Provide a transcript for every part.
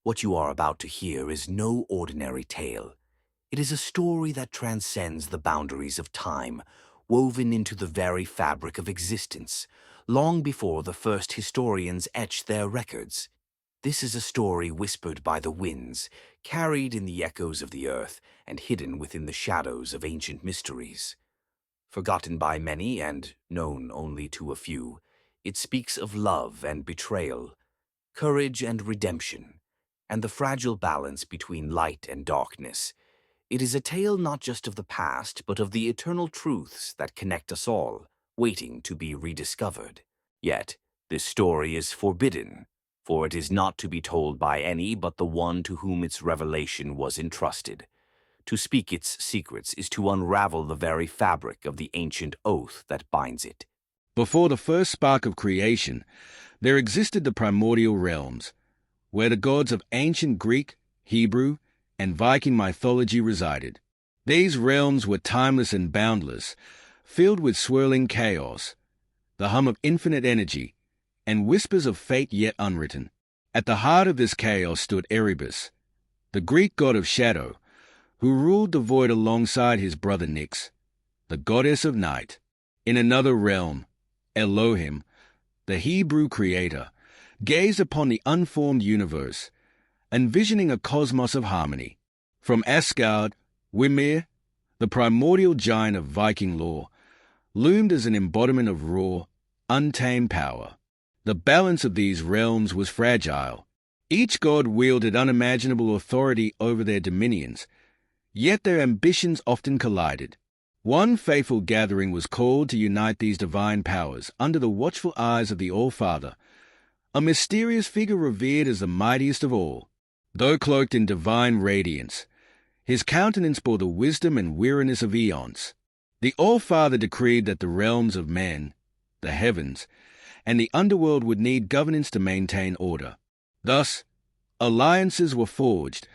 What you are about to hear is no ordinary tale. It is a story that transcends the boundaries of time, woven into the very fabric of existence, long before the first historians etched their records. This is a story whispered by the winds, carried in the echoes of the earth, and hidden within the shadows of ancient mysteries. Forgotten by many and known only to a few, it speaks of love and betrayal, courage and redemption, and the fragile balance between light and darkness. It is a tale not just of the past, but of the eternal truths that connect us all, waiting to be rediscovered. Yet, this story is forbidden, for it is not to be told by any but the one to whom its revelation was entrusted. To speak its secrets is to unravel the very fabric of the ancient oath that binds it. Before the first spark of creation, there existed the primordial realms, where the gods of ancient Greek, Hebrew, and Viking mythology resided. These realms were timeless and boundless, filled with swirling chaos, the hum of infinite energy, and whispers of fate yet unwritten. At the heart of this chaos stood Erebus, the Greek god of shadow, who ruled the void alongside his brother Nyx, the goddess of night. In another realm, Elohim, the Hebrew creator, gazed upon the unformed universe, envisioning a cosmos of harmony. From Asgard, Ymir, the primordial giant of Viking lore, loomed as an embodiment of raw, untamed power. The balance of these realms was fragile. Each god wielded unimaginable authority over their dominions, yet their ambitions often collided. One fateful gathering was called to unite these divine powers under the watchful eyes of the All-Father, a mysterious figure revered as the mightiest of all. Though cloaked in divine radiance, his countenance bore the wisdom and weariness of eons. The All-Father decreed that the realms of men, the heavens, and the underworld would need governance to maintain order. Thus, alliances were forged,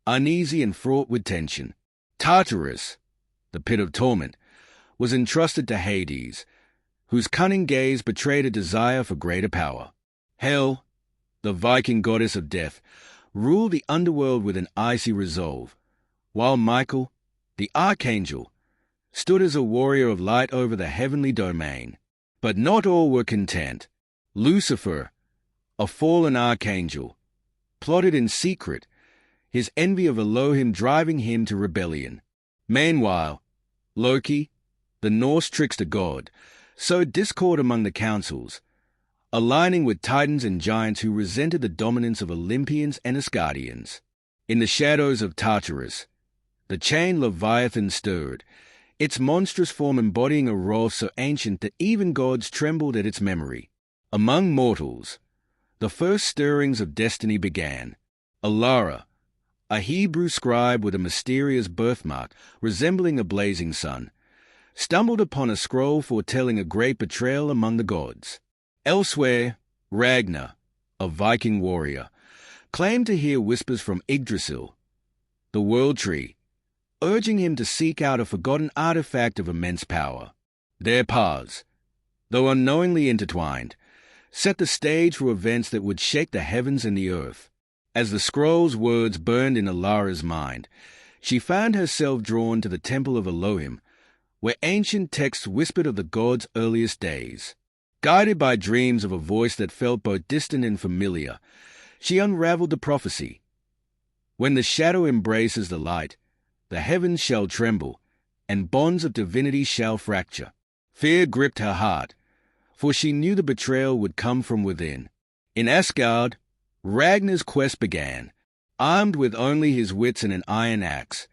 uneasy and fraught with tension. Tartarus, the pit of torment, was entrusted to Hades, whose cunning gaze betrayed a desire for greater power. Hel, the Viking goddess of death, ruled the underworld with an icy resolve, while Michael, the archangel, stood as a warrior of light over the heavenly domain. But not all were content. Lucifer, a fallen archangel, plotted in secret, his envy of Elohim driving him to rebellion. Meanwhile, Loki, the Norse trickster god, sowed discord among the councils, aligning with titans and giants who resented the dominance of Olympians and Asgardians. In the shadows of Tartarus, the chained Leviathan stirred, its monstrous form embodying a role so ancient that even gods trembled at its memory. Among mortals, the first stirrings of destiny began. Alara, a Hebrew scribe with a mysterious birthmark resembling a blazing sun, stumbled upon a scroll foretelling a great betrayal among the gods. Elsewhere, Ragnar, a Viking warrior, claimed to hear whispers from Yggdrasil, the World Tree, urging him to seek out a forgotten artifact of immense power. Their paths, though unknowingly intertwined, set the stage for events that would shake the heavens and the earth. As the scroll's words burned in Alara's mind, she found herself drawn to the temple of Elohim, where ancient texts whispered of the god's earliest days. Guided by dreams of a voice that felt both distant and familiar, she unraveled the prophecy. When the shadow embraces the light, the heavens shall tremble, and bonds of divinity shall fracture. Fear gripped her heart, for she knew the betrayal would come from within. In Asgard, Ragnar's quest began. Armed with only his wits and an iron axe,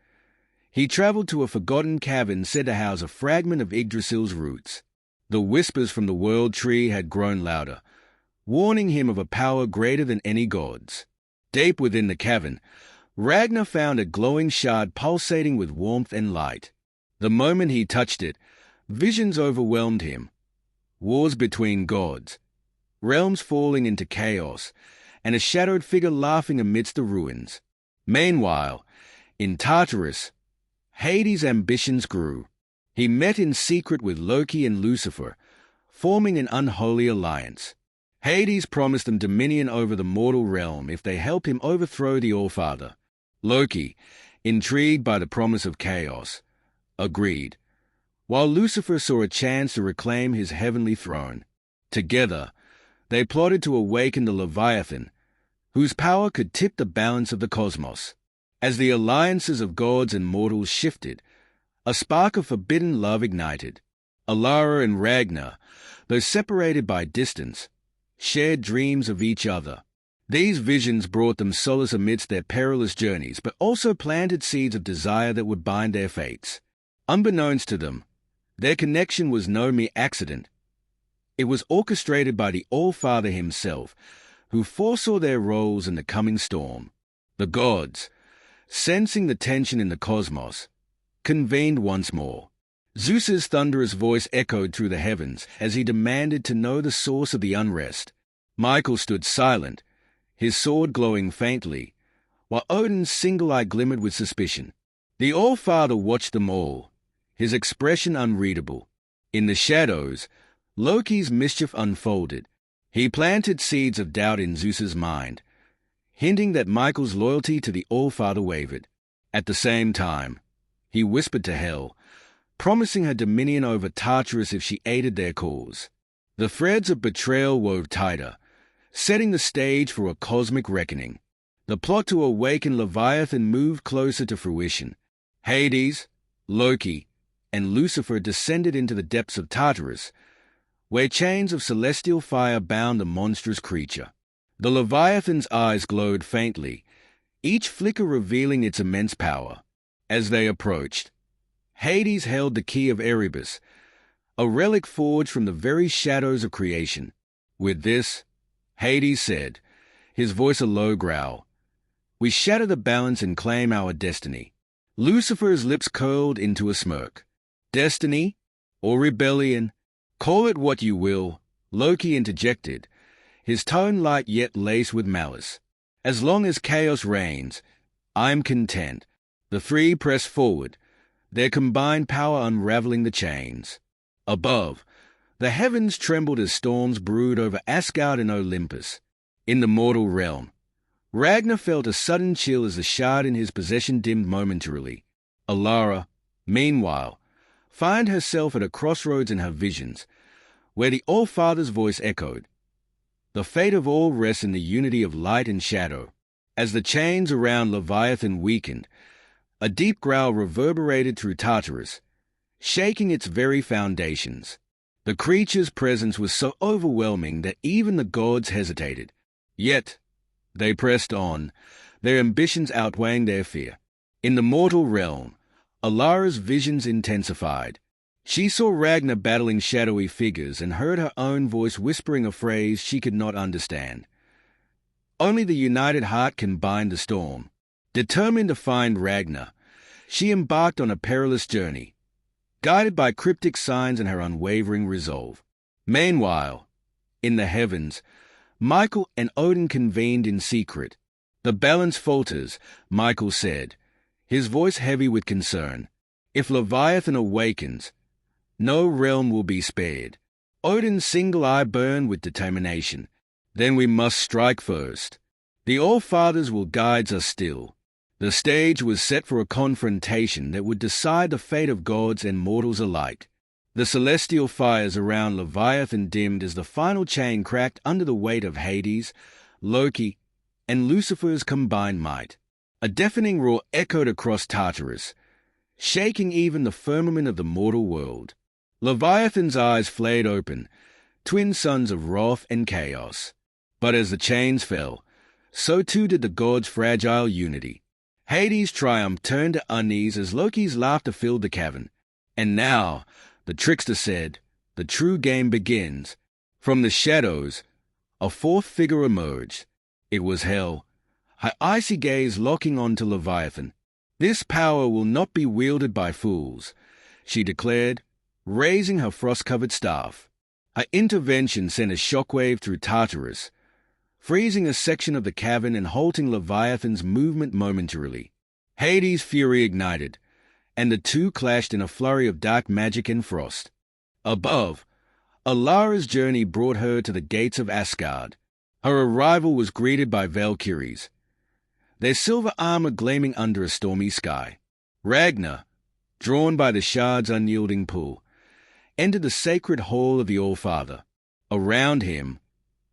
he traveled to a forgotten cavern said to house a fragment of Yggdrasil's roots. The whispers from the World Tree had grown louder, warning him of a power greater than any god's. Deep within the cavern, Ragnar found a glowing shard pulsating with warmth and light. The moment he touched it, visions overwhelmed him. Wars between gods, realms falling into chaos, and a shadowed figure laughing amidst the ruins. Meanwhile, in Tartarus, Hades' ambitions grew. He met in secret with Loki and Lucifer, forming an unholy alliance. Hades promised them dominion over the mortal realm if they help him overthrow the Allfather. Loki, intrigued by the promise of chaos, agreed, while Lucifer saw a chance to reclaim his heavenly throne. Together, they plotted to awaken the Leviathan, whose power could tip the balance of the cosmos. As the alliances of gods and mortals shifted, a spark of forbidden love ignited. Alara and Ragnar, though separated by distance, shared dreams of each other. These visions brought them solace amidst their perilous journeys, but also planted seeds of desire that would bind their fates. Unbeknownst to them, their connection was no mere accident. It was orchestrated by the All-Father himself, who foresaw their roles in the coming storm. The gods, sensing the tension in the cosmos, convened once more. Zeus's thunderous voice echoed through the heavens as he demanded to know the source of the unrest. Michael stood silent, his sword glowing faintly, while Odin's single eye glimmered with suspicion. The All-Father watched them all, his expression unreadable. In the shadows, Loki's mischief unfolded. He planted seeds of doubt in Zeus's mind, hinting that Michael's loyalty to the All-Father wavered. At the same time, he whispered to Hel, promising her dominion over Tartarus if she aided their cause. The threads of betrayal wove tighter, setting the stage for a cosmic reckoning. The plot to awaken Leviathan moved closer to fruition. Hades, Loki, and Lucifer descended into the depths of Tartarus, where chains of celestial fire bound the monstrous creature. The Leviathan's eyes glowed faintly, each flicker revealing its immense power. As they approached, Hades held the key of Erebus, a relic forged from the very shadows of creation. With this, Hades said, his voice a low growl, "We shatter the balance and claim our destiny." Lucifer's lips curled into a smirk. "Destiny? Or rebellion? Call it what you will," Loki interjected, his tone light yet laced with malice. "As long as chaos reigns, I'm content." The three pressed forward, their combined power unraveling the chains. Above, the heavens trembled as storms brewed over Asgard and Olympus. In the mortal realm, Ragnar felt a sudden chill as the shard in his possession dimmed momentarily. Alara, meanwhile, found herself at a crossroads in her visions, where the All-Father's voice echoed. The fate of all rests in the unity of light and shadow. As the chains around Leviathan weakened, a deep growl reverberated through Tartarus, shaking its very foundations. The creature's presence was so overwhelming that even the gods hesitated. Yet, they pressed on, their ambitions outweighing their fear. In the mortal realm, Alara's visions intensified. She saw Ragnar battling shadowy figures and heard her own voice whispering a phrase she could not understand. Only the united heart can bind the storm. Determined to find Ragnar, she embarked on a perilous journey, guided by cryptic signs and her unwavering resolve. Meanwhile, in the heavens, Michael and Odin convened in secret. "The balance falters," Michael said, his voice heavy with concern. "If Leviathan awakens, no realm will be spared." Odin's single eye burned with determination. "Then we must strike first. The All-Fathers will guide us still." The stage was set for a confrontation that would decide the fate of gods and mortals alike. The celestial fires around Leviathan dimmed as the final chain cracked under the weight of Hades, Loki, and Lucifer's combined might. A deafening roar echoed across Tartarus, shaking even the firmament of the mortal world. Leviathan's eyes flayed open, twin sons of wrath and chaos. But as the chains fell, so too did the gods' fragile unity. Hades' triumph turned to unease as Loki's laughter filled the cavern. "And now," the trickster said, "the true game begins." From the shadows, a fourth figure emerged. It was Hel, her icy gaze locking onto Leviathan. "This power will not be wielded by fools," she declared, raising her frost-covered staff. Her intervention sent a shockwave through Tartarus, freezing a section of the cavern and halting Leviathan's movement momentarily. Hades' fury ignited, and the two clashed in a flurry of dark magic and frost. Above, Alara's journey brought her to the gates of Asgard. Her arrival was greeted by Valkyries, their silver armor gleaming under a stormy sky. Ragnar, drawn by the shard's unyielding pull, entered the sacred hall of the All-Father. Around him,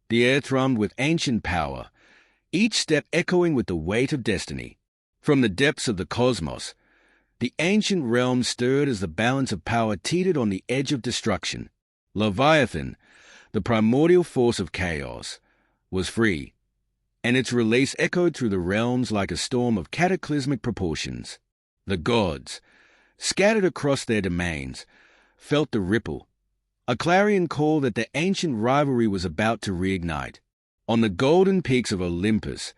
the air thrummed with ancient power, each step echoing with the weight of destiny. From the depths of the cosmos, the ancient realm stirred as the balance of power teetered on the edge of destruction. Leviathan, the primordial force of chaos, was free, and its release echoed through the realms like a storm of cataclysmic proportions. The gods, scattered across their domains, felt the ripple, a clarion call that the ancient rivalry was about to reignite. On the golden peaks of Olympus,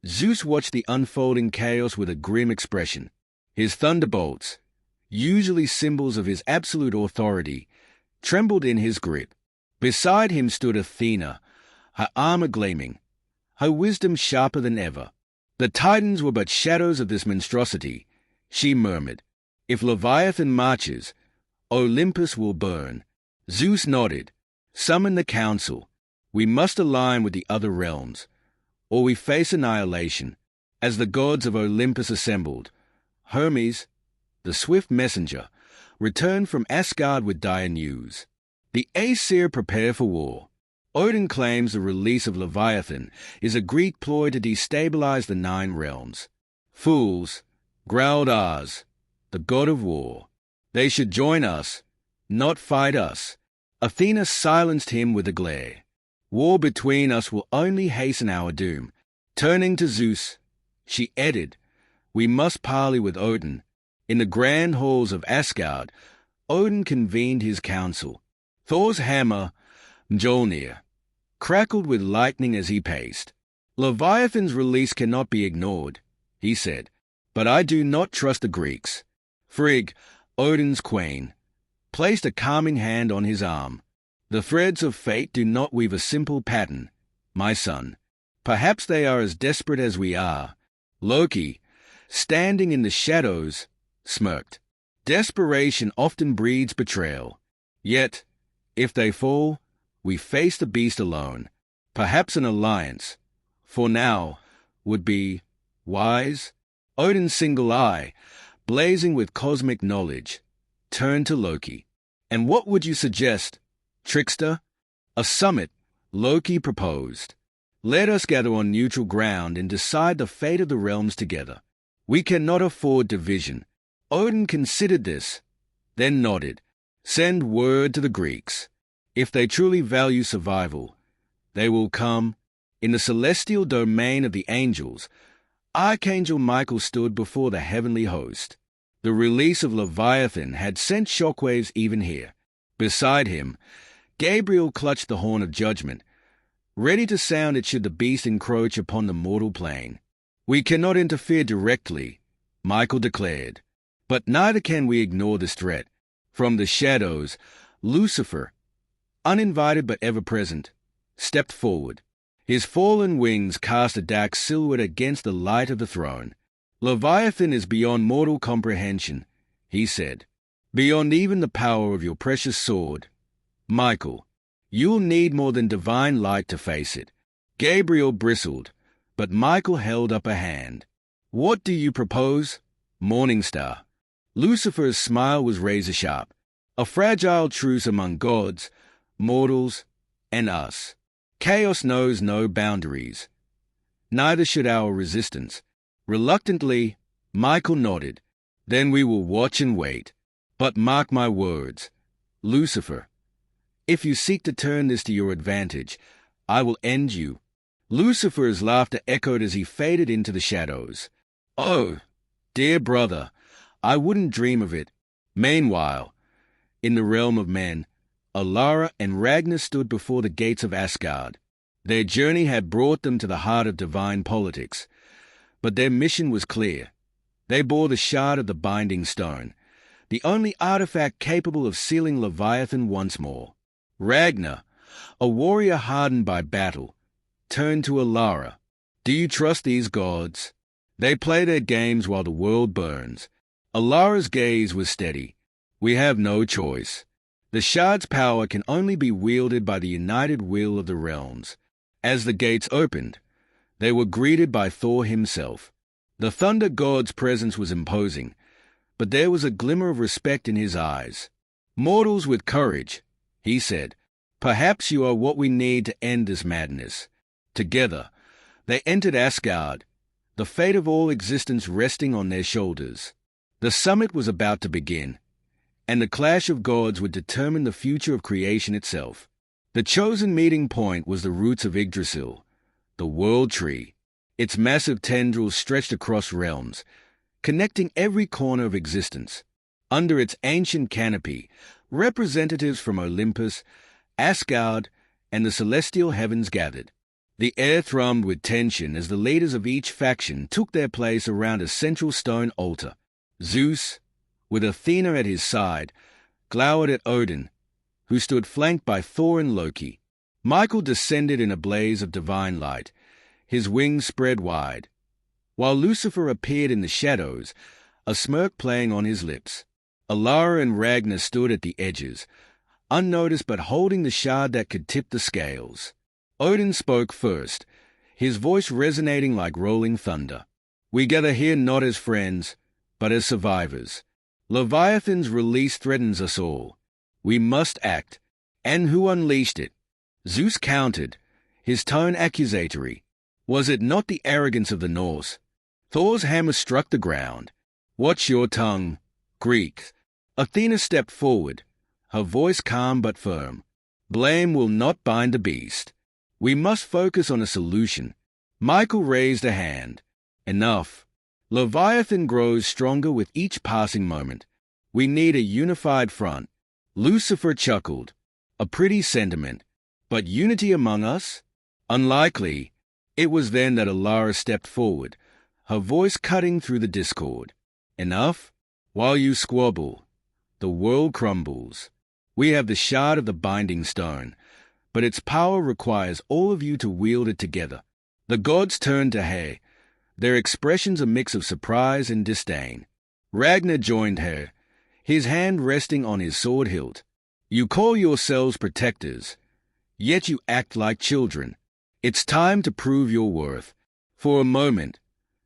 Zeus watched the unfolding chaos with a grim expression. His thunderbolts, usually symbols of his absolute authority, trembled in his grip. Beside him stood Athena, her armor gleaming, her wisdom sharper than ever. The Titans were but shadows of this monstrosity, she murmured. If Leviathan marches, Olympus will burn. Zeus nodded. Summon the council. We must align with the other realms, or we face annihilation. As the gods of Olympus assembled, Hermes, the swift messenger, returned from Asgard with dire news. The Aesir prepare for war. Odin claims the release of Leviathan is a Greek ploy to destabilize the 9 realms. Fools, growled Ars, the god of war. They should join us, not fight us. Athena silenced him with a glare. War between us will only hasten our doom. Turning to Zeus, she added, we must parley with Odin. In the grand halls of Asgard, Odin convened his council. Thor's hammer, Mjolnir, crackled with lightning as he paced. Leviathan's release cannot be ignored, he said, but I do not trust the Greeks. Frigg, Odin's queen, placed a calming hand on his arm. The threads of fate do not weave a simple pattern, my son. Perhaps they are as desperate as we are. Loki, standing in the shadows, smirked. Desperation often breeds betrayal. Yet, if they fall, we face the beast alone. Perhaps an alliance, for now, would be wise. Odin's single eye, blazing with cosmic knowledge, turned to Loki. And what would you suggest, trickster? A summit, Loki proposed. Let us gather on neutral ground and decide the fate of the realms together. We cannot afford division. Odin considered this, then nodded. Send word to the Greeks. If they truly value survival, they will come. In the celestial domain of the angels, Archangel Michael stood before the heavenly host. The release of Leviathan had sent shockwaves even here. Beside him, Gabriel clutched the horn of judgment, ready to sound it should the beast encroach upon the mortal plane. We cannot interfere directly, Michael declared, but neither can we ignore this threat. From the shadows, Lucifer, uninvited but ever-present, stepped forward. His fallen wings cast a dark silhouette against the light of the throne. Leviathan is beyond mortal comprehension, he said, beyond even the power of your precious sword. Michael, you'll need more than divine light to face it. Gabriel bristled, but Michael held up a hand. What do you propose, Morningstar? Lucifer's smile was razor-sharp. A fragile truce among gods, mortals, and us. Chaos knows no boundaries. Neither should our resistance. Reluctantly, Michael nodded. Then we will watch and wait. But mark my words, Lucifer. If you seek to turn this to your advantage, I will end you. Lucifer's laughter echoed as he faded into the shadows. Oh, dear brother, I wouldn't dream of it. Meanwhile, in the realm of men, Alara and Ragnar stood before the gates of Asgard. Their journey had brought them to the heart of divine politics, but their mission was clear. They bore the shard of the binding stone, the only artifact capable of sealing Leviathan once more. Ragnar, a warrior hardened by battle, turned to Alara. Do you trust these gods? They play their games while the world burns. Alara's gaze was steady. We have no choice. The shard's power can only be wielded by the united will of the realms. As the gates opened, they were greeted by Thor himself. The thunder god's presence was imposing, but there was a glimmer of respect in his eyes. "Mortals with courage," he said. "Perhaps you are what we need to end this madness." Together, they entered Asgard, the fate of all existence resting on their shoulders. The summit was about to begin, and the clash of gods would determine the future of creation itself. The chosen meeting point was the roots of Yggdrasil, the world tree. Its massive tendrils stretched across realms, connecting every corner of existence. Under its ancient canopy, representatives from Olympus, Asgard, and the celestial heavens gathered. The air thrummed with tension as the leaders of each faction took their place around a central stone altar. Zeus, with Athena at his side, glowered at Odin, who stood flanked by Thor and Loki. Michael descended in a blaze of divine light, his wings spread wide, while Lucifer appeared in the shadows, a smirk playing on his lips. Alara and Ragnar stood at the edges, unnoticed but holding the shard that could tip the scales. Odin spoke first, his voice resonating like rolling thunder. "We gather here not as friends, but as survivors. Leviathan's release threatens us all. We must act." "And who unleashed it?" Zeus countered, his tone accusatory. "Was it not the arrogance of the Norse?" Thor's hammer struck the ground. "Watch your tongue, Greek." Athena stepped forward, her voice calm but firm. "Blame will not bind the beast. We must focus on a solution." Michael raised a hand. "Enough. Leviathan grows stronger with each passing moment. We need a unified front." Lucifer chuckled. "A pretty sentiment. But unity among us? Unlikely." It was then that Alara stepped forward, her voice cutting through the discord. "Enough? While you squabble, the world crumbles. We have the shard of the binding stone, but its power requires all of you to wield it together." The gods turned to Hay, their expressions a mix of surprise and disdain. Ragnar joined her, his hand resting on his sword hilt. "You call yourselves protectors, yet you act like children. It's time to prove your worth." For a moment,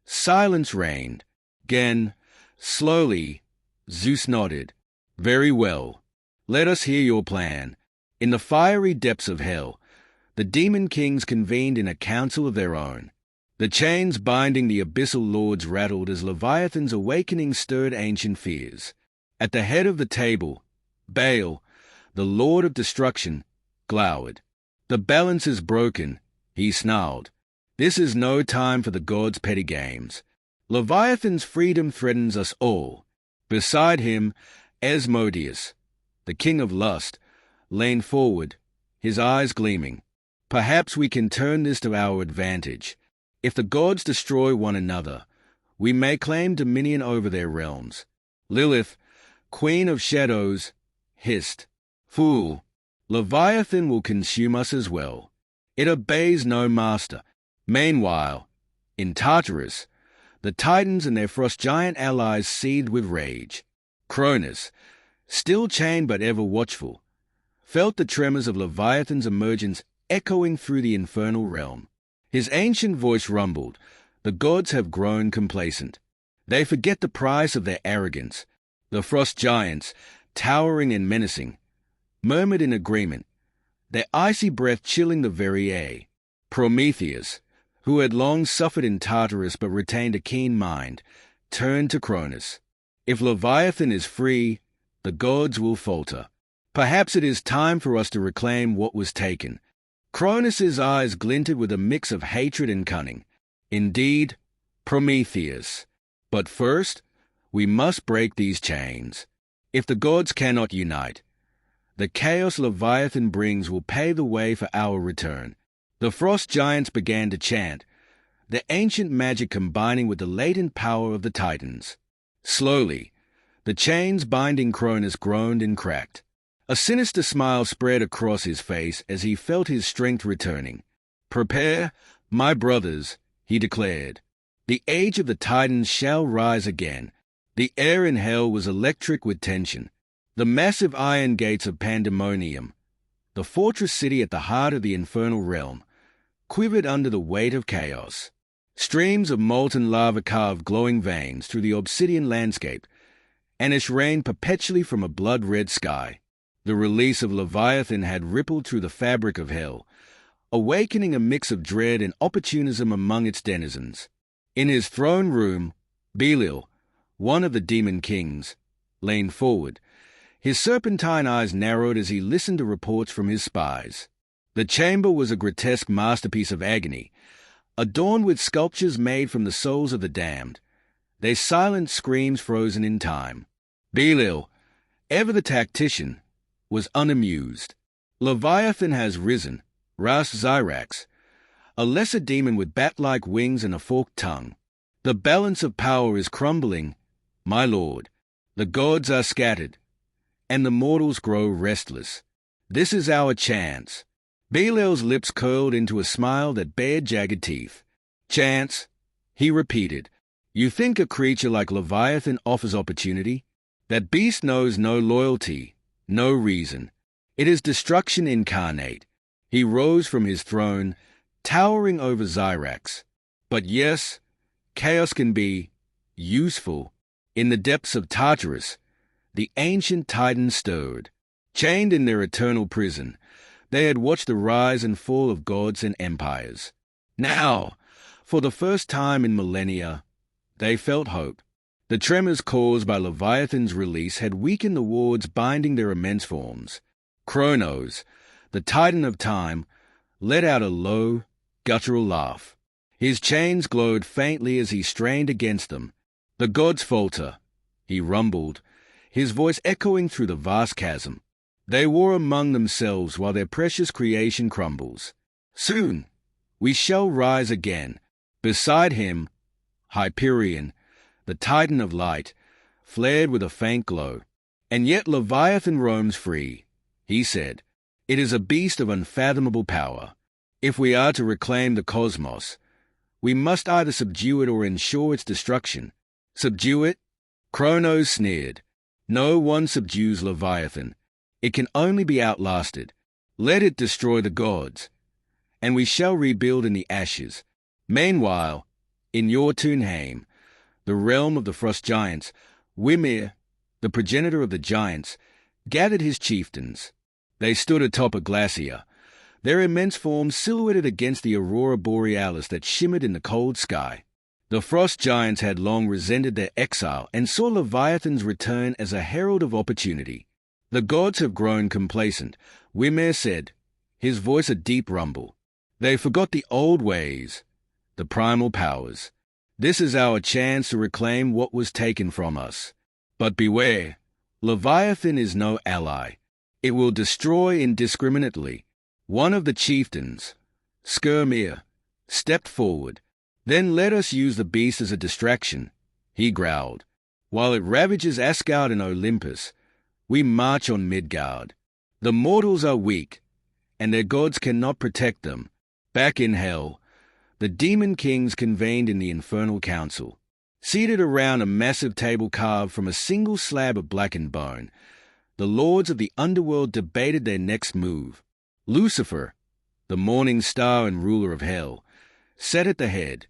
silence reigned. Again, slowly, Zeus nodded. "Very well. Let us hear your plan." In the fiery depths of hell, the demon kings convened in a council of their own. The chains binding the abyssal lords rattled as Leviathan's awakening stirred ancient fears. At the head of the table, Baal, the lord of destruction, glowered. "The balance is broken," he snarled. "This is no time for the gods' petty games. Leviathan's freedom threatens us all." Beside him, Asmodeus, the king of lust, leaned forward, his eyes gleaming. "Perhaps we can turn this to our advantage. If the gods destroy one another, we may claim dominion over their realms." Lilith, queen of shadows, hissed, "Fool! Leviathan will consume us as well. It obeys no master." Meanwhile, in Tartarus, the Titans and their frost giant allies seethed with rage. Cronus, still chained but ever watchful, felt the tremors of Leviathan's emergence echoing through the infernal realm. His ancient voice rumbled, "The gods have grown complacent. They forget the price of their arrogance." The frost giants, towering and menacing, murmured in agreement, their icy breath chilling the very air. Prometheus, who had long suffered in Tartarus but retained a keen mind, turned to Cronus. "If Leviathan is free, the gods will falter. Perhaps it is time for us to reclaim what was taken." Cronus's eyes glinted with a mix of hatred and cunning. "Indeed, Prometheus. But first, we must break these chains. If the gods cannot unite, the chaos Leviathan brings will pave the way for our return." The frost giants began to chant, their ancient magic combining with the latent power of the Titans. Slowly, the chains binding Cronus groaned and cracked. A sinister smile spread across his face as he felt his strength returning. "Prepare, my brothers," he declared. "The age of the Titans shall rise again." The air in hell was electric with tension. The massive iron gates of Pandemonium, the fortress city at the heart of the infernal realm, quivered under the weight of chaos. Streams of molten lava carved glowing veins through the obsidian landscape, and it rained perpetually from a blood-red sky. The release of Leviathan had rippled through the fabric of hell, awakening a mix of dread and opportunism among its denizens. In his throne room, Belial, one of the demon kings, leaned forward. His serpentine eyes narrowed as he listened to reports from his spies. The chamber was a grotesque masterpiece of agony, adorned with sculptures made from the souls of the damned, their silent screams frozen in time. Belial, ever the tactician, was unamused. Leviathan has risen, Ras Zyrax, a lesser demon with bat-like wings and a forked tongue. The balance of power is crumbling, my lord. The gods are scattered, and the mortals grow restless. This is our chance. Belial's lips curled into a smile that bared jagged teeth. Chance, he repeated. You think a creature like Leviathan offers opportunity? That beast knows no loyalty, no reason. It is destruction incarnate. He rose from his throne, towering over Zyrax. But yes, chaos can be useful. In the depths of Tartarus, the ancient titans stirred. Chained in their eternal prison, they had watched the rise and fall of gods and empires. Now, for the first time in millennia, they felt hope. The tremors caused by Leviathan's release had weakened the wards binding their immense forms. Kronos, the titan of time, let out a low, guttural laugh. His chains glowed faintly as he strained against them. The gods falter, he rumbled, his voice echoing through the vast chasm. They war among themselves while their precious creation crumbles. Soon, we shall rise again. Beside him, Hyperion, the titan of light, flared with a faint glow. And yet Leviathan roams free, he said. It is a beast of unfathomable power. If we are to reclaim the cosmos, we must either subdue it or ensure its destruction. Subdue it? Kronos sneered. No one subdues Leviathan. It can only be outlasted. Let it destroy the gods, and we shall rebuild in the ashes. Meanwhile, in Jotunheim, the realm of the frost giants, Wymir, the progenitor of the giants, gathered his chieftains. They stood atop a glacier, their immense forms silhouetted against the aurora borealis that shimmered in the cold sky. The frost giants had long resented their exile and saw Leviathan's return as a herald of opportunity. The gods have grown complacent, Wymir said, his voice a deep rumble. They forgot the old ways, the primal powers. This is our chance to reclaim what was taken from us. But beware, Leviathan is no ally. It will destroy indiscriminately. One of the chieftains, Skirmir, stepped forward. Then let us use the beast as a distraction, he growled. While it ravages Asgard and Olympus, we march on Midgard. The mortals are weak, and their gods cannot protect them. Back in hell, the demon kings convened in the infernal council. Seated around a massive table carved from a single slab of blackened bone, the lords of the underworld debated their next move. Lucifer, the morning star and ruler of hell, sat at the head,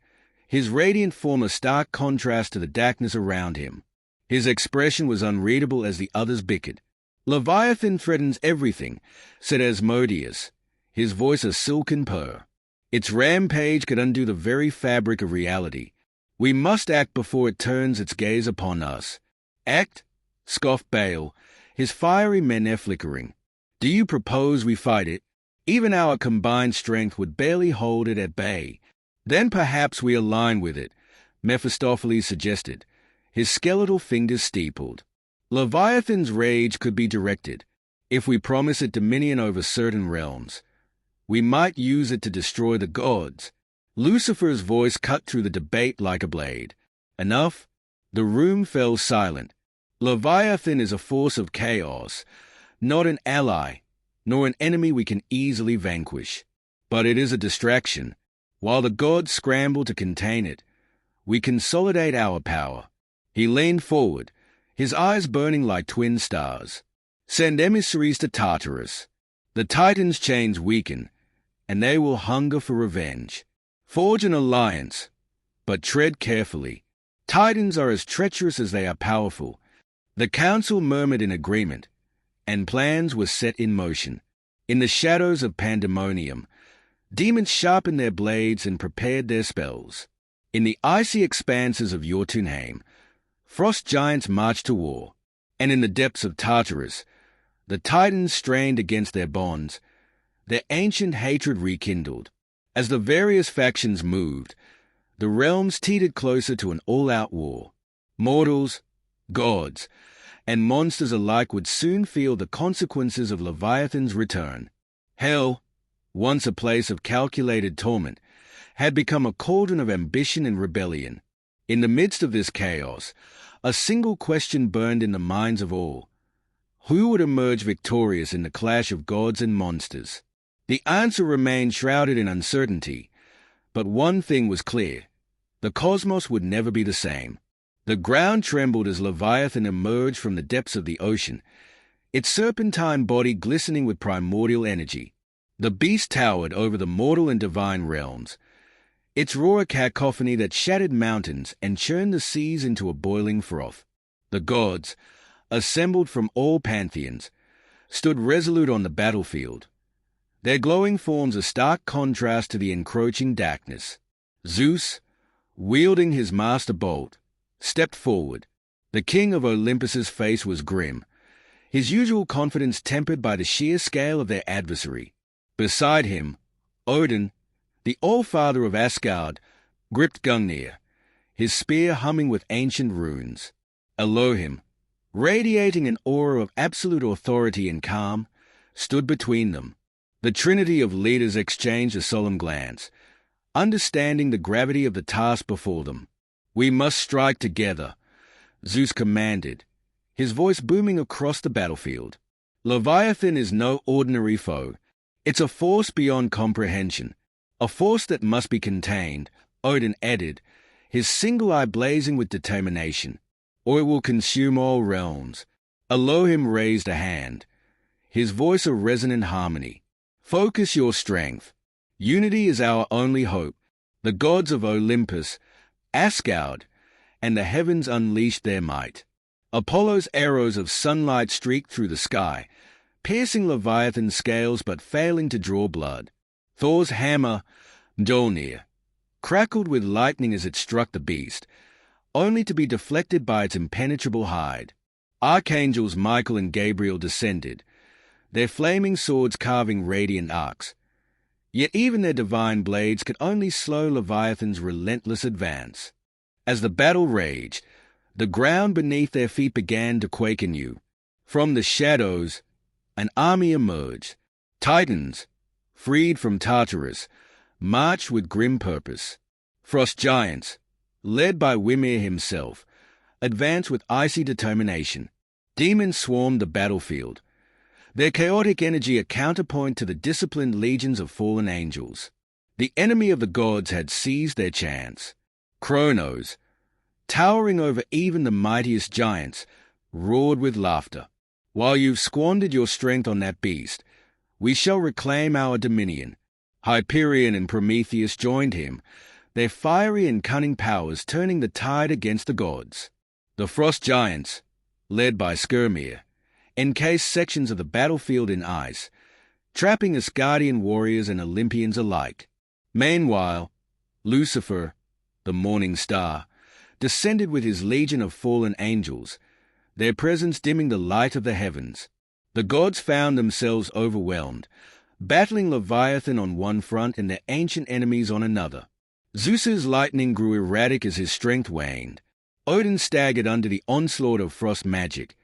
his radiant form a stark contrast to the darkness around him. His expression was unreadable as the others bickered. Leviathan threatens everything, said Asmodeus, his voice a silken purr. Its rampage could undo the very fabric of reality. We must act before it turns its gaze upon us. Act? Scoffed Baal, his fiery meneh flickering. Do you propose we fight it? Even our combined strength would barely hold it at bay. Then perhaps we align with it, Mephistopheles suggested, his skeletal fingers steepled. Leviathan's rage could be directed. If we promise it dominion over certain realms, we might use it to destroy the gods. Lucifer's voice cut through the debate like a blade. Enough? The room fell silent. Leviathan is a force of chaos, not an ally, nor an enemy we can easily vanquish. But it is a distraction. While the gods scramble to contain it, we consolidate our power. He leaned forward, his eyes burning like twin stars. Send emissaries to Tartarus. The Titans' chains weaken, and they will hunger for revenge. Forge an alliance, but tread carefully. Titans are as treacherous as they are powerful. The council murmured in agreement, and plans were set in motion. In the shadows of pandemonium, demons sharpened their blades and prepared their spells. In the icy expanses of Jotunheim, frost giants marched to war, and in the depths of Tartarus, the Titans strained against their bonds, their ancient hatred rekindled. As the various factions moved, the realms teetered closer to an all-out war. Mortals, gods, and monsters alike would soon feel the consequences of Leviathan's return. Hell, once a place of calculated torment, had become a cauldron of ambition and rebellion. In the midst of this chaos, a single question burned in the minds of all. Who would emerge victorious in the clash of gods and monsters? The answer remained shrouded in uncertainty, but one thing was clear. The cosmos would never be the same. The ground trembled as Leviathan emerged from the depths of the ocean, its serpentine body glistening with primordial energy. The beast towered over the mortal and divine realms, its roar a cacophony that shattered mountains and churned the seas into a boiling froth. The gods, assembled from all pantheons, stood resolute on the battlefield, their glowing forms a stark contrast to the encroaching darkness. Zeus, wielding his master bolt, stepped forward. The king of Olympus's face was grim, his usual confidence tempered by the sheer scale of their adversary. Beside him, Odin, the All-Father of Asgard, gripped Gungnir, his spear humming with ancient runes. Elohim, radiating an aura of absolute authority and calm, stood between them. The trinity of leaders exchanged a solemn glance, understanding the gravity of the task before them. "We must strike together," Zeus commanded, his voice booming across the battlefield. "Leviathan is no ordinary foe. It's a force beyond comprehension, a force that must be contained," Odin added, his single eye blazing with determination. "Or it will consume all realms." Elohim raised a hand, his voice a resonant harmony. "Focus your strength. Unity is our only hope." The gods of Olympus, Asgard, and the heavens unleashed their might. Apollo's arrows of sunlight streaked through the sky, piercing Leviathan's scales but failing to draw blood. Thor's hammer, Mjolnir, crackled with lightning as it struck the beast, only to be deflected by its impenetrable hide. Archangels Michael and Gabriel descended, their flaming swords carving radiant arcs. Yet even their divine blades could only slow Leviathan's relentless advance. As the battle raged, the ground beneath their feet began to quake anew. From the shadows, an army emerged. Titans, freed from Tartarus, marched with grim purpose. Frost giants, led by Ymir himself, advanced with icy determination. Demons swarmed the battlefield, their chaotic energy a counterpoint to the disciplined legions of fallen angels. The enemy of the gods had seized their chance. Kronos, towering over even the mightiest giants, roared with laughter. "While you've squandered your strength on that beast, we shall reclaim our dominion." Hyperion and Prometheus joined him, their fiery and cunning powers turning the tide against the gods. The frost giants, led by Skirmir, encased sections of the battlefield in ice, trapping Asgardian warriors and Olympians alike. Meanwhile, Lucifer, the morning star, descended with his legion of fallen angels, their presence dimming the light of the heavens. The gods found themselves overwhelmed, battling Leviathan on one front and their ancient enemies on another. Zeus's lightning grew erratic as his strength waned. Odin staggered under the onslaught of frost magic,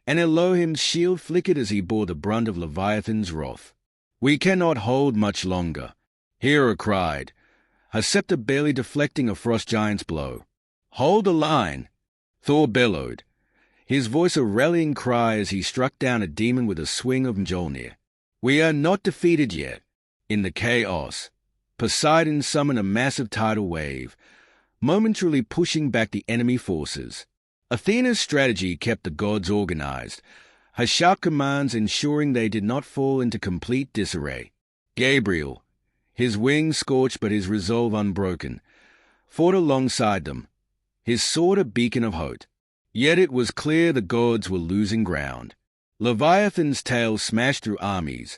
and Elohim's shield flickered as he bore the brunt of Leviathan's wrath. "We cannot hold much longer," Hera cried, her scepter barely deflecting a frost giant's blow. "Hold the line," Thor bellowed, his voice a rallying cry as he struck down a demon with a swing of Mjolnir. "We are not defeated yet." In the chaos, Poseidon summoned a massive tidal wave, momentarily pushing back the enemy forces. Athena's strategy kept the gods organized, Hashak commands, ensuring they did not fall into complete disarray. Gabriel, his wings scorched but his resolve unbroken, fought alongside them, his sword a beacon of hope. Yet it was clear the gods were losing ground. Leviathan's tail smashed through armies,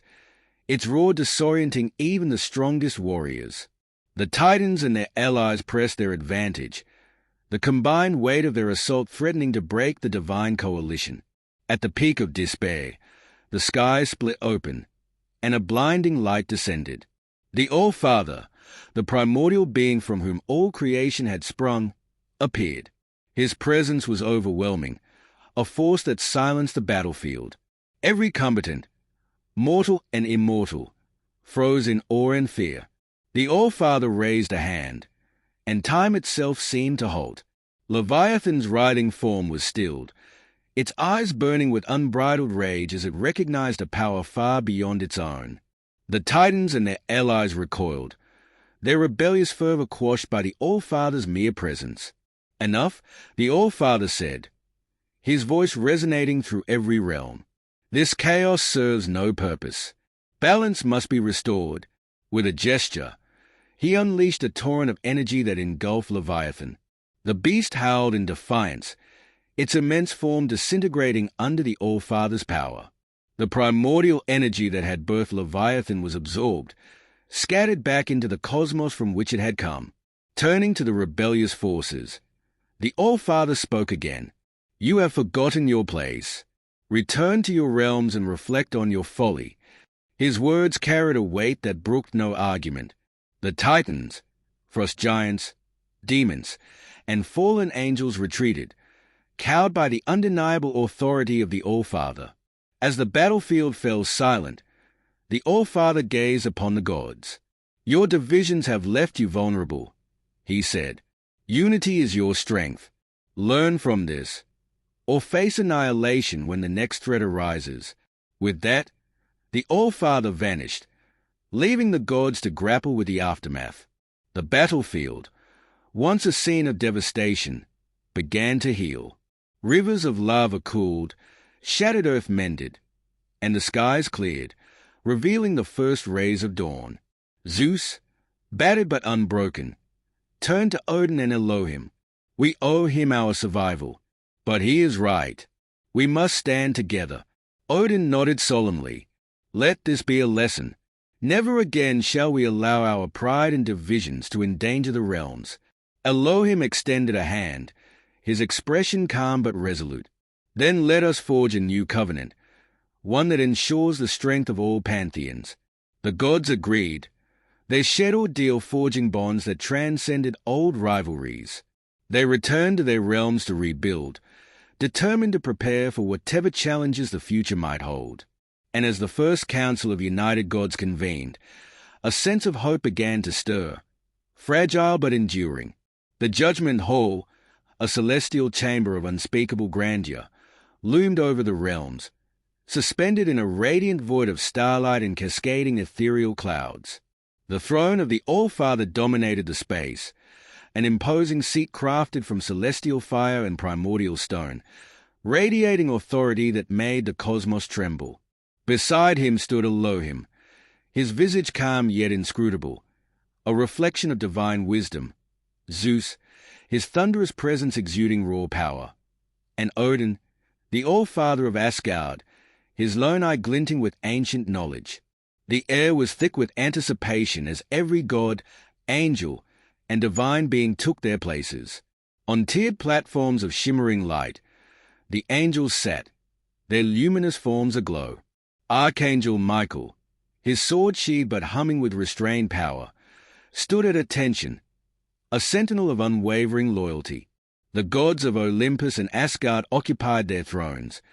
its roar disorienting even the strongest warriors. The Titans and their allies pressed their advantage, the combined weight of their assault threatening to break the divine coalition. At the peak of despair, the sky split open, and a blinding light descended. The All-Father, the primordial being from whom all creation had sprung, appeared. His presence was overwhelming, a force that silenced the battlefield. Every combatant, mortal and immortal, froze in awe and fear. The All-Father raised a hand, and time itself seemed to halt. Leviathan's writhing form was stilled, its eyes burning with unbridled rage as it recognized a power far beyond its own. The Titans and their allies recoiled, their rebellious fervor quashed by the All-Father's mere presence. Enough, the All-Father said, his voice resonating through every realm. This chaos serves no purpose. Balance must be restored. With a gesture, he unleashed a torrent of energy that engulfed Leviathan. The beast howled in defiance, its immense form disintegrating under the All-Father's power. The primordial energy that had birthed Leviathan was absorbed, scattered back into the cosmos from which it had come. Turning to the rebellious forces, the All-Father spoke again. You have forgotten your place. Return to your realms and reflect on your folly. His words carried a weight that brooked no argument. The Titans, frost giants, demons, and fallen angels retreated, cowed by the undeniable authority of the All-Father. As the battlefield fell silent, the All-Father gazed upon the gods. Your divisions have left you vulnerable, he said. Unity is your strength. Learn from this, or face annihilation when the next threat arises. With that, the All-Father vanished, leaving the gods to grapple with the aftermath. The battlefield, once a scene of devastation, began to heal. Rivers of lava cooled, shattered earth mended, and the skies cleared, revealing the first rays of dawn. Zeus, battered but unbroken, turned to Odin and Elohim. We owe him our survival, but he is right. We must stand together. Odin nodded solemnly. Let this be a lesson. Never again shall we allow our pride and divisions to endanger the realms. Elohim extended a hand, his expression calm but resolute. Then let us forge a new covenant, one that ensures the strength of all pantheons. The gods agreed. They shed ordeal, forging bonds that transcended old rivalries. They returned to their realms to rebuild, determined to prepare for whatever challenges the future might hold. And as the first council of united gods convened, a sense of hope began to stir, fragile but enduring. The judgment hall, a celestial chamber of unspeakable grandeur, loomed over the realms, suspended in a radiant void of starlight and cascading ethereal clouds. The throne of the All-Father dominated the space, an imposing seat crafted from celestial fire and primordial stone, radiating authority that made the cosmos tremble. Beside him stood Elohim, his visage calm yet inscrutable, a reflection of divine wisdom. Zeus, his thunderous presence exuding raw power. And Odin, the All-Father of Asgard, his lone eye glinting with ancient knowledge. The air was thick with anticipation as every god, angel, and divine being took their places. On tiered platforms of shimmering light, the angels sat, their luminous forms aglow. Archangel Michael, his sword sheathed but humming with restrained power, stood at attention, a sentinel of unwavering loyalty. The gods of Olympus and Asgard occupied their thrones,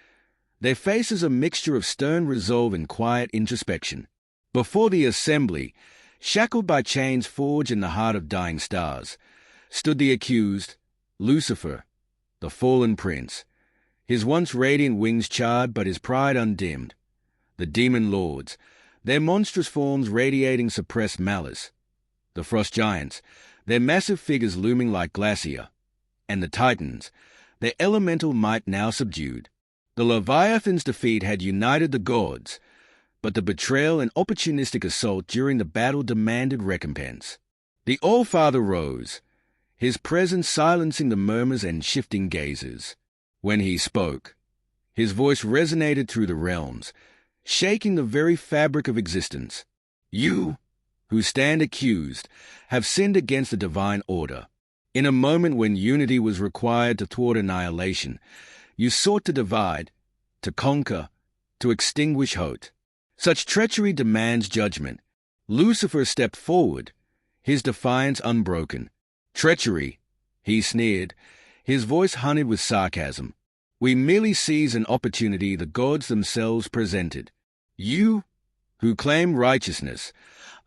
their faces a mixture of stern resolve and quiet introspection. Before the assembly, shackled by chains forged in the heart of dying stars, stood the accused, Lucifer, the fallen prince, his once radiant wings charred but his pride undimmed. The demon lords, their monstrous forms radiating suppressed malice. The frost giants, their massive figures looming like glacier. And the Titans, their elemental might now subdued. The Leviathan's defeat had united the gods, but the betrayal and opportunistic assault during the battle demanded recompense. The All-Father rose, his presence silencing the murmurs and shifting gazes. When he spoke, his voice resonated through the realms, shaking the very fabric of existence. You, who stand accused, have sinned against the divine order. In a moment when unity was required to thwart annihilation, you sought to divide, to conquer, to extinguish hope. Such treachery demands judgment. Lucifer stepped forward, his defiance unbroken. Treachery, he sneered, his voice honeyed with sarcasm. We merely seize an opportunity the gods themselves presented. You, who claim righteousness,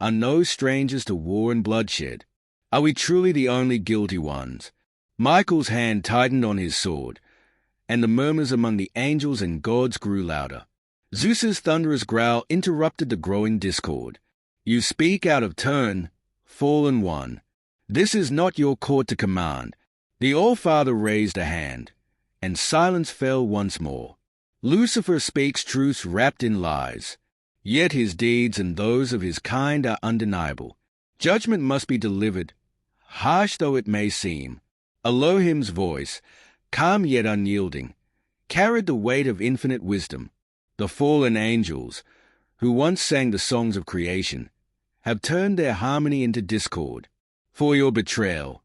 are no strangers to war and bloodshed. Are we truly the only guilty ones? Michael's hand tightened on his sword, and the murmurs among the angels and gods grew louder. Zeus's thunderous growl interrupted the growing discord. You speak out of turn, fallen one. This is not your court to command. The All-Father raised a hand, and silence fell once more. Lucifer speaks truths wrapped in lies, yet his deeds and those of his kind are undeniable. Judgment must be delivered, harsh though it may seem. Elohim's voice, calm yet unyielding, carried the weight of infinite wisdom. The fallen angels, who once sang the songs of creation, have turned their harmony into discord. For your betrayal,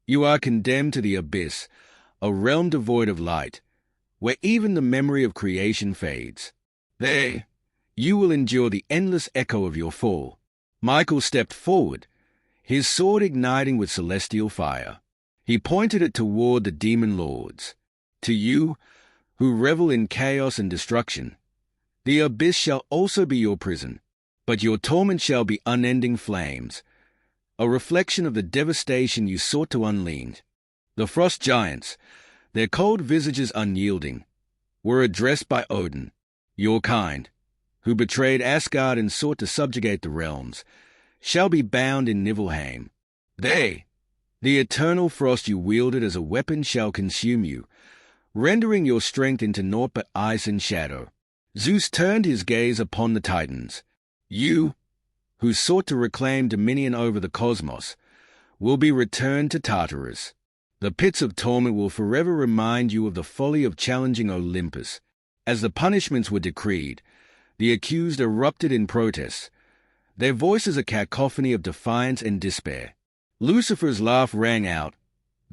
you are condemned to the abyss, a realm devoid of light, where even the memory of creation fades. There, you will endure the endless echo of your fall. Michael stepped forward, his sword igniting with celestial fire. He pointed it toward the demon lords. To you, who revel in chaos and destruction, the abyss shall also be your prison, but your torment shall be unending flames, a reflection of the devastation you sought to unleash. The frost giants, their cold visages unyielding, were addressed by Odin, your kind, who betrayed Asgard and sought to subjugate the realms, shall be bound in Niflheim. They, the eternal frost you wielded as a weapon, shall consume you, rendering your strength into naught but ice and shadow. Zeus turned his gaze upon the Titans. You, who sought to reclaim dominion over the cosmos, will be returned to Tartarus. The pits of torment will forever remind you of the folly of challenging Olympus. As the punishments were decreed, the accused erupted in protest, their voices a cacophony of defiance and despair. Lucifer's laugh rang out,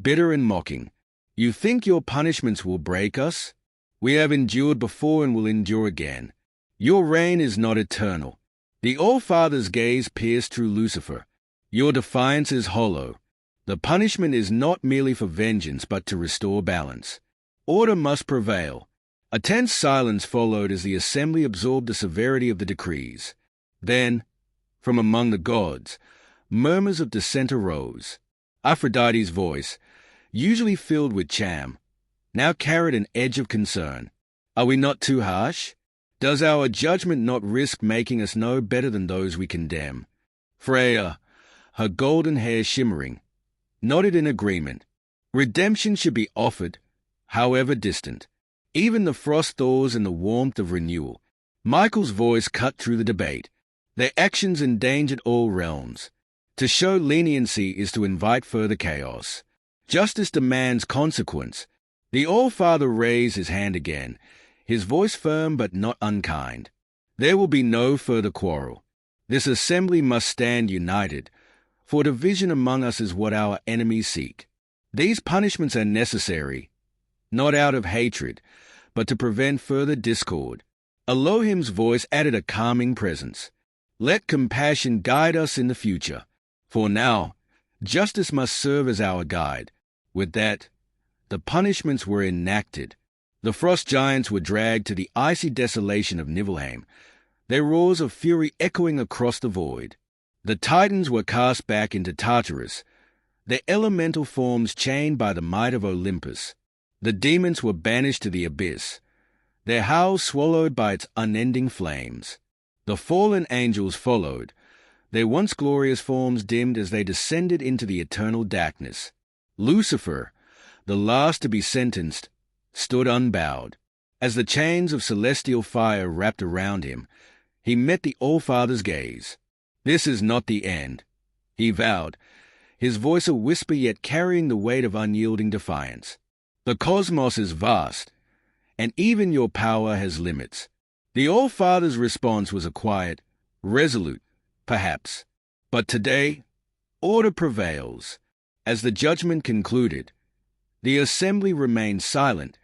bitter and mocking. You think your punishments will break us? We have endured before and will endure again. Your reign is not eternal. The All-Father's gaze pierced through Lucifer. Your defiance is hollow. The punishment is not merely for vengeance but to restore balance. Order must prevail. A tense silence followed as the assembly absorbed the severity of the decrees. Then, from among the gods, murmurs of dissent arose. Aphrodite's voice, usually filled with charm, now carried an edge of concern. Are we not too harsh? Does our judgment not risk making us no better than those we condemn? Freya, her golden hair shimmering, nodded in agreement. Redemption should be offered, however distant. Even the frost thaws in the warmth of renewal. Michael's voice cut through the debate. Their actions endangered all realms. To show leniency is to invite further chaos. Justice demands consequence. The All-Father raised his hand again, his voice firm but not unkind. There will be no further quarrel. This assembly must stand united, for division among us is what our enemies seek. These punishments are necessary, not out of hatred, but to prevent further discord. Elohim's voice added a calming presence. Let compassion guide us in the future. For now, justice must serve as our guide. With that, the punishments were enacted. The frost giants were dragged to the icy desolation of Niflheim, their roars of fury echoing across the void. The Titans were cast back into Tartarus, their elemental forms chained by the might of Olympus. The demons were banished to the abyss, their howls swallowed by its unending flames. The fallen angels followed, their once glorious forms dimmed as they descended into the eternal darkness. Lucifer, the last to be sentenced, stood unbowed. As the chains of celestial fire wrapped around him, he met the All-Father's gaze. "This is not the end," he vowed, his voice a whisper yet carrying the weight of unyielding defiance. "The cosmos is vast, and even your power has limits." The All-Father's response was a quiet, resolute, perhaps. But today, order prevails. As the judgment concluded, the assembly remained silent,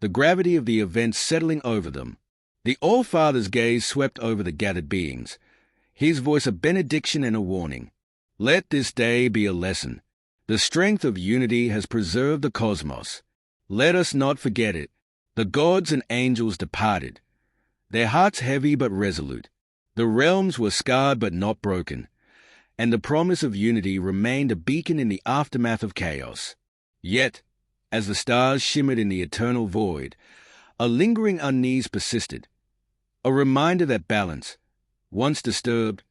the gravity of the events settling over them. The All-Father's gaze swept over the gathered beings, his voice a benediction and a warning. "Let this day be a lesson. The strength of unity has preserved the cosmos. Let us not forget it." The gods and angels departed, their hearts heavy but resolute. The realms were scarred but not broken, and the promise of unity remained a beacon in the aftermath of chaos. Yet, as the stars shimmered in the eternal void, a lingering unease persisted, a reminder that balance, once disturbed,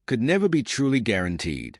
could never be truly guaranteed.